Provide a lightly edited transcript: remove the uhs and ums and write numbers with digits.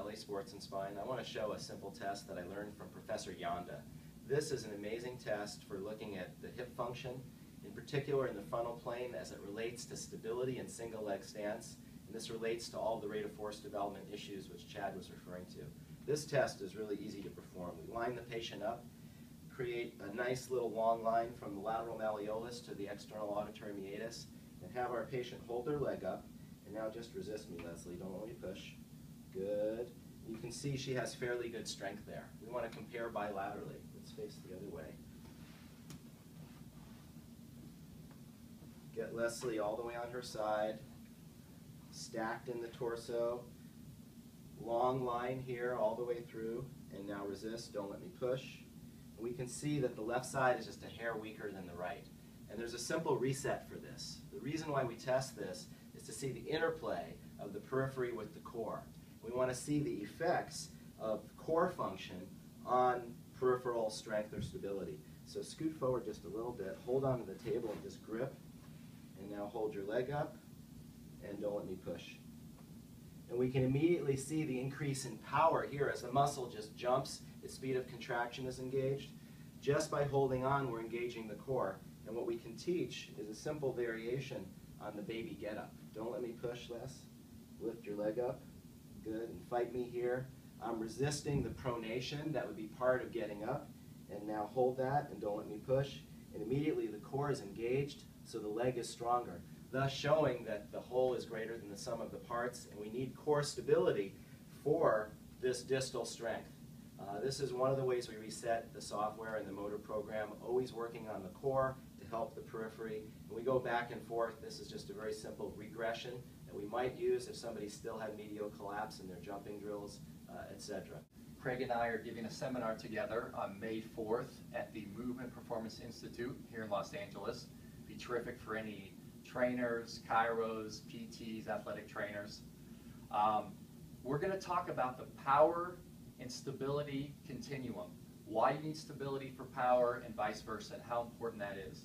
LA Sports and Spine, I want to show a simple test that I learned from Professor Janda. This is an amazing test for looking at the hip function, in particular in the frontal plane as it relates to stability and single leg stance. And this relates to all the rate of force development issues which Chad was referring to. This test is really easy to perform. We line the patient up, create a nice little long line from the lateral malleolus to the external auditory meatus, and have our patient hold their leg up. And now just resist me, Leslie. Don't let me push. Good. You can see she has fairly good strength there. We want to compare bilaterally. Let's face the other way. Get Leslie all the way on her side, stacked in the torso, long line here all the way through, and now resist, don't let me push. And we can see that the left side is just a hair weaker than the right. And there's a simple reset for this. The reason why we test this is to see the interplay of the periphery with the core. We want to see the effects of core function on peripheral strength or stability. So scoot forward just a little bit, hold onto the table and just grip. And now hold your leg up and don't let me push. And we can immediately see the increase in power here as the muscle just jumps, its speed of contraction is engaged. Just by holding on, we're engaging the core. And what we can teach is a simple variation on the baby get up. Don't let me push, Les. Lift your leg up. Good. And fight me here. I'm resisting the pronation. That would be part of getting up. And now hold that and don't let me push. And immediately the core is engaged, so the leg is stronger, thus showing that the whole is greater than the sum of the parts, and we need core stability for this distal strength. This is one of the ways we reset the software and the motor program, always working on the core to help the periphery. And we go back and forth. This is just a very simple regression that we might use if somebody still had medial collapse in their jumping drills, etc. Craig and I are giving a seminar together on May 4th at the Movement Performance Institute here in Los Angeles. Be terrific for any trainers, chiros, PTs, athletic trainers. We're going to talk about the power and stability continuum, why you need stability for power and vice versa, and how important that is.